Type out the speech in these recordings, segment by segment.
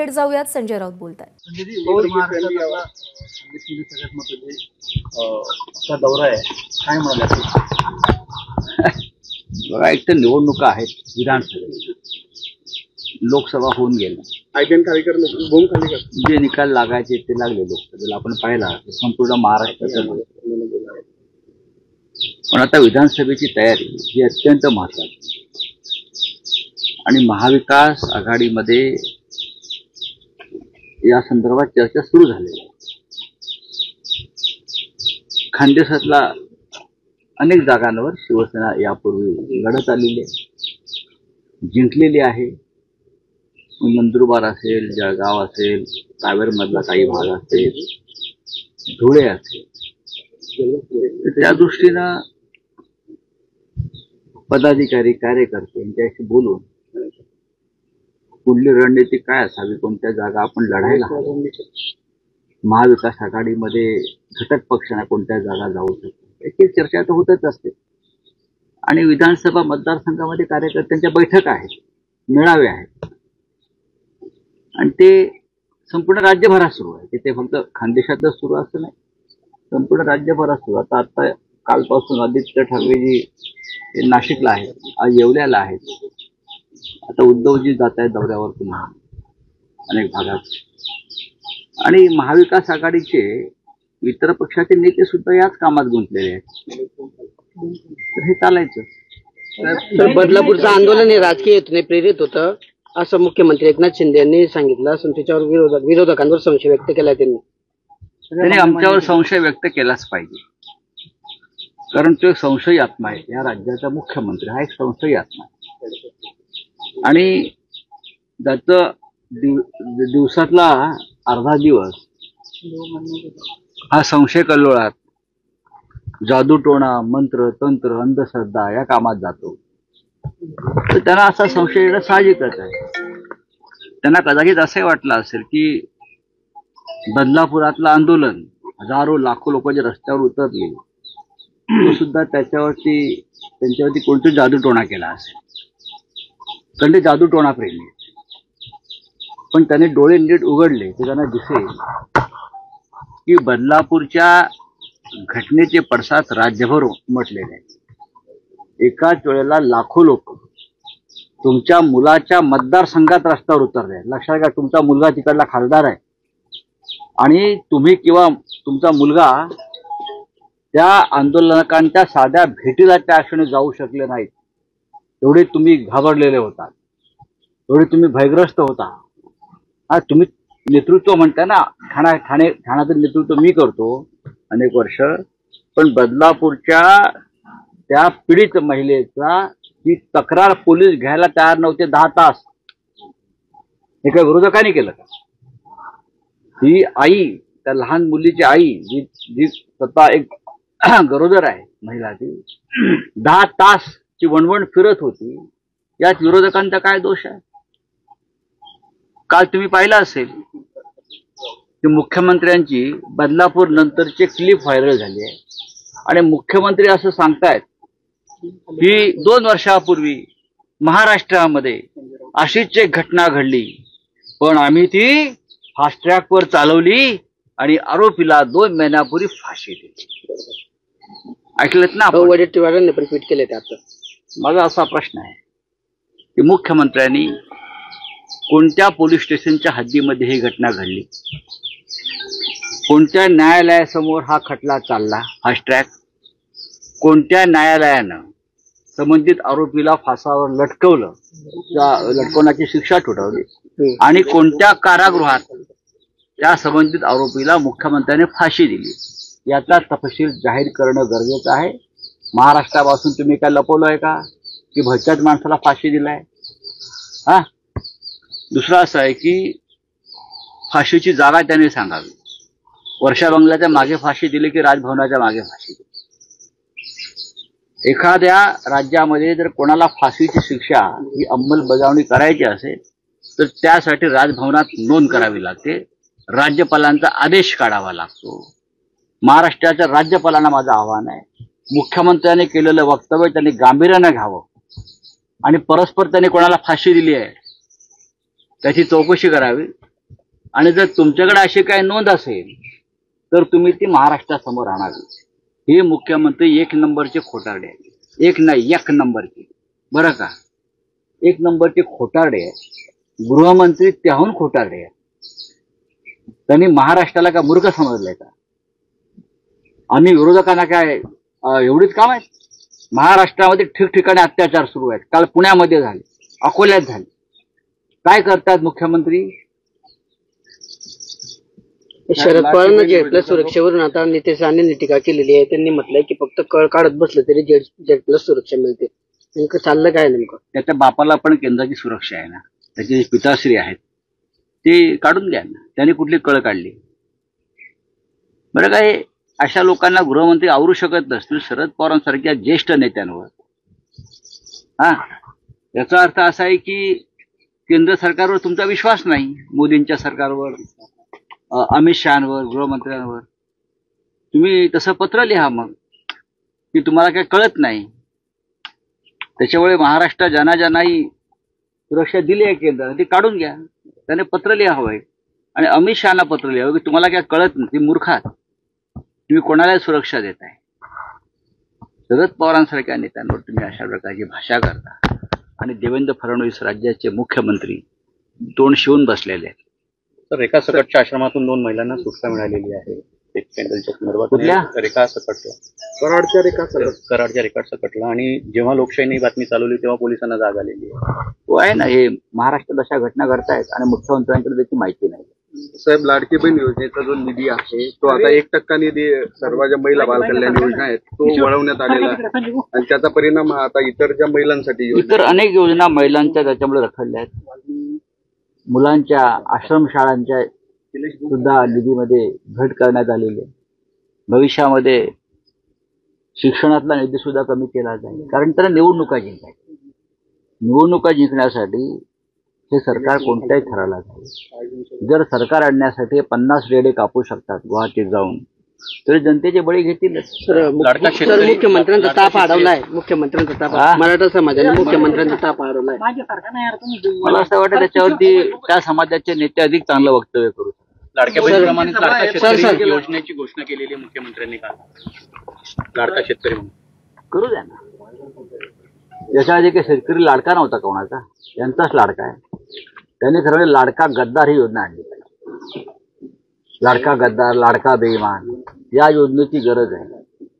थेट जाऊयात, संजय राऊत बोलतायत. दौरा आहे, काय म्हणाले? बघा, एक तर निवडणुका आहेत, विधानसभेच्या, लोकसभा होऊन गेल्या, जे निकाल लागायचे ते लागले. लोकसभेला आपण पाहिला संपूर्ण महाराष्ट्राचं, पण आता विधानसभेची तयारी ही अत्यंत महत्वाची. आणि महाविकास आघाडीमध्ये या संदर्भात चर्चा सुरू झाली आहे. खानदेशातला अनेक जागांवर शिवसेना यापूर्वी लढत आलेली आहे, जिंकलेली आहे. नंदुरबार असेल, जळगाव असेल, रावेरमधला काही भाग असेल, धुळे असेल, त्या दृष्टीनं पदाधिकारी कार्यकर्ते यांच्याशी बोलून पुढली रणनीती काय असावी, कोणत्या जागा आपण लढायला हव्या, महाविकास आघाडीमध्ये घटक पक्षांना कोणत्या जागा जाऊ शकतात, याची चर्चा तर होतच असते. आणि विधानसभा मतदारसंघामध्ये कार्यकर्त्यांच्या बैठक आहेत, मेळावे आहेत, आणि ते संपूर्ण राज्यभरात सुरू आहे. ते फक्त खानदेशातच सुरू असं नाही, संपूर्ण राज्यभरात सुरू. आता कालपासून आदित्य ठाकरेजी नाशिकला आहेत, आज येवल्याला आहेत, आता उद्धवजी जात आहेत दौऱ्यावर पुन्हा अनेक भागात. आणि महाविकास आघाडीचे इतर पक्षाचे नेते सुद्धा याच कामात गुंतलेले आहेत. तर हे चालायचं. तर बदलापूरचं आंदोलन हे राजकीय हेतूने प्रेरित होतं असं मुख्यमंत्री एकनाथ शिंदे यांनी सांगितलं असून त्याच्यावर विरोधकांवर संशय व्यक्त केला. त्यांनी आमच्यावर संशय व्यक्त केलाच पाहिजे, कारण तो एक संशयी आत्मा आहे. या राज्याचा मुख्यमंत्री हा एक संशयी आत्मा आहे, आणि त्याचं दिवसातला अर्धा दिवस हा संशय कल्लोळात जादूटोणा, मंत्र, तंत्र, अंधश्रद्धा या कामात जातो. तर त्यांना असा संशय येणं साहजिकच आहे. त्यांना कदाचित असंही वाटलं असेल की बदलापुरातलं आंदोलन, हजारो लाखो लोक जे रस्त्यावर उतरले, तो सुद्धा त्यांच्यावरती कोणती जादूटोणा केला असेल, कारण ते जादूटोणा प्रेमी. पण त्याने डोळे नीट उघडले तर त्यांना दिसेल की बदलापूरच्या घटनेचे पडसाद राज्यभर उमटलेले आहेत. एकाच वेळेला लाखो लोक तुमच्या मुलाच्या मतदारसंघात रस्त्यावर उतरले. लक्षात घ्या, तुमचा मुलगा तिकडला खासदार आहे आणि तुम्ही किंवा तुमचा मुलगा त्या आंदोलकांच्या साध्या भेटीला त्या क्षणी जाऊ शकले नाहीत. एवढे तुम्ही घाबरलेले होता, एवढे तुम्ही भयग्रस्त होता. आज तुम्ही नेतृत्व म्हणता ना, ठाण्याचं नेतृत्व मी करतो अनेक वर्ष, पण बदलापूरच्या त्या पीडित महिलेचा ती तक्रार पोलीस घ्यायला तयार नव्हते 10 तास. हे काय विरोधकांनी केलं का? ही आई, त्या लहान मुलीची आई, जी स्वतः एक गरोदर आहे महिला, ती 10 तास ची वणवण फिरत होती. यात विरोधकांचा काय दोष आहे? काल तुम्ही पाहिलं असेल की मुख्यमंत्र्यांची बदलापूर नंतरची क्लिप व्हायरल झाली आहे, आणि मुख्यमंत्री असं सांगतायत की 2 वर्षापूर्वी महाराष्ट्रामध्ये अशीच एक घटना घडली, पण आम्ही ती फास्ट ट्रॅकवर चालवली आणि आरोपीला 2 महिन्यापूर्वी फाशी दिली. ऐकलत ना? वडेट्टीवारांनी पण ट्विट केले. त्यात माझा असा प्रश्न आहे की मुख्यमंत्र्यांनी कोणत्या पोलीस स्टेशनच्या हद्दीमध्ये ही घटना घडली, कोणत्या न्यायालयासमोर हा खटला चालला, फास्ट ट्रॅक, कोणत्या न्यायालयानं संबंधित आरोपीला फासावर लटकवलं, लटकवण्याची शिक्षा ठोठावली, आणि कोणत्या कारागृहात त्या संबंधित आरोपीला मुख्यमंत्र्यांनी फाशी दिली, याचा तपशील जाहीर करणं गरजेचं आहे. महाराष्ट्रापासून तुम्ही काय लपवलंय का की भलत्याच माणसाला फाशी दिलाय? हा, दुसरं असं आहे की फाशीची जागा त्यांनी सांगावी. वर्षा बंगल्याच्या मागे फाशी दिली की राजभवनाच्या मागे फाशी दिली? एखाद्या राज्यामध्ये जर कोणाला फाशीची शिक्षा ही अंमलबजावणी करायची असेल तर त्यासाठी राजभवनात नोंद करावी लागते, राज्यपालांचा आदेश काढावा लागतो. महाराष्ट्राच्या राज्यपालांना माझं आव्हान आहे, मुख्यमंत्र्यांनी केलेलं वक्तव्य त्यांनी गांभीर्यानं घ्यावं, आणि परस्पर त्यांनी कोणाला फाशी दिली आहे त्याची चौकशी करावी, आणि जर तुमच्याकडे अशी काही नोंद असेल तर तुम्ही ती महाराष्ट्रासमोर आणावी. हे मुख्यमंत्री एक नंबरचे खोटारडे आहेत. एक नाही, एक नंबरचे. बरं का, एक नंबरचे खोटारडे आहेत. गृहमंत्री त्याहून खोटारडे आहेत. त्यांनी महाराष्ट्राला का मूर्ख समजलंय का? आम्ही विरोधकांना काय एवढीच काम आहेत? महाराष्ट्रामध्ये ठिकठिकाणी अत्याचार सुरू आहेत. काल पुण्यामध्ये झाले, अकोल्यात झाले. काय करतात मुख्यमंत्री? शरद पवारांना जेड प्लस सुरक्षेवरून आता नितेश राणेंनी टीका केलेली आहे. त्यांनी म्हटलंय की फक्त कळ काढत बसलं तरी जेड प्लस सुरक्षा मिळते. नेमकं चाललं काय नेमकं? त्याच्या बापाला पण केंद्राची सुरक्षा आहे ना, त्याचे जे पिताश्री आहेत ते काढून घ्या ना. त्यांनी कुठली कळ काढली? बरं काय, अशा लोकांना गृहमंत्री आवरू शकत नसतील शरद पवारांसारख्या ज्येष्ठ नेत्यांवर. याचा अर्थ असा आहे की केंद्र सरकारवर तुमचा विश्वास नाही. मोदींच्या सरकारवर, अमित शहांवर, गृहमंत्र्यांवर. तुम्ही तसं पत्र लिहा मग की तुम्हाला काय कळत नाही. त्याच्यामुळे महाराष्ट्र ज्यांना सुरक्षा दिली आहे केंद्राने ती काढून घ्या. त्याने पत्र लिहावं आणि अमित शहाना पत्र लिहावं की तुम्हाला काय कळत नाही, ती मूर्खात, तुम्ही कोणालाही सुरक्षा देताय. शरद पवारांसारख्या नेत्यांवर तुम्ही अशा प्रकारची भाषा करता आणि देवेंद्र फडणवीस राज्याचे मुख्यमंत्री तोंड शिवून बसलेले आहेत. तर रेखा सकटच्या आश्रमातून 2 महिलांना सुटका मिळालेली आहे. एक कॅन्डलच्या संदर्भात. कुठल्या? रेखा सकट, कराडच्या रेखा सकटला. आणि जेव्हा लोकशाहीने ही बातमी चालवली तेव्हा पोलिसांना जाग आलेली आहे. तो आहे ना, हे महाराष्ट्रात अशा घटना घडतायत आणि मुख्यमंत्र्यांकडे त्याची माहिती नाही. साहेब, लाडकी बहीण योजनेचा जो निधी आहे तो आता 1% निधी सर्व ज्या महिला बालकल्याण योजना आहेत तो वळवण्यात आलेला आहे आणि त्याचा परिणाम आता इतर ज्या महिलांसाठी इतर अनेक योजना महिलांच्या त्याच्यामुळे रखडल्या आहेत. मुलांच्या आश्रमशाळांच्या सुद्धा निधीमध्ये घट करण्यात आलेली आहे. भविष्यामध्ये शिक्षणातला निधी सुद्धा कमी केला जाईल, कारण त्यांना निवडणुका जिंकायच्या. निवडणुका जिंकण्यासाठी हे सरकार कोणत्याही थराला जाईल. जर सरकार आणण्यासाठी 50 रेडे कापू शकतात गुवाहाटीत जाऊन, तरी जनतेचे बळी घेतीलच. सर, मुख्यमंत्र्यांचा ताप अडवलाय. मुख्यमंत्र्यांचा ताप मराठा समाजाने मुख्यमंत्र्यांचा ताप अडवलाय. मला असं वाटतं त्याच्यावरती त्या समाजाचे नेते अधिक चांगलं वक्तव्य करू. लाडक्या बहिणीप्रमाणे लाडका शेतकरी योजनेची घोषणा केलेली आहे मुख्यमंत्र्यांनी काल. लाडका शेतकरी म्हणून करू द्या ना. याच्या आधी काही शेतकरी लाडका नव्हता कोणाचा, यांचाच लाडका आहे. त्यांनी ठरवले लाडका गद्दार ही योजना आणली पाहिजे. लाडका गद्दार, लाडका बेईमान या योजनेची गरज आहे.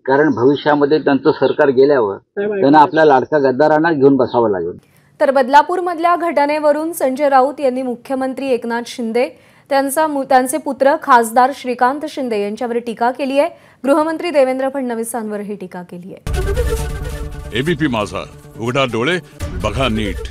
कारण भविष्यामध्ये त्यांचं सरकार गेल्यावर त्यांना आपल्या लाडका गद्दारांना घेऊन बसावं लागेल. तर बदलापूरमधल्या घटनेवरून संजय राऊत यांनी मुख्यमंत्री एकनाथ शिंदे त्यांचे पुत्र खासदार श्रीकांत शिंदे यांच्यावर टीका केली आहे. गृहमंत्री देवेंद्र फडणवीसांवरही टीका केली आहे. एबीपी माझा, उघडा डोळे बघा नीट.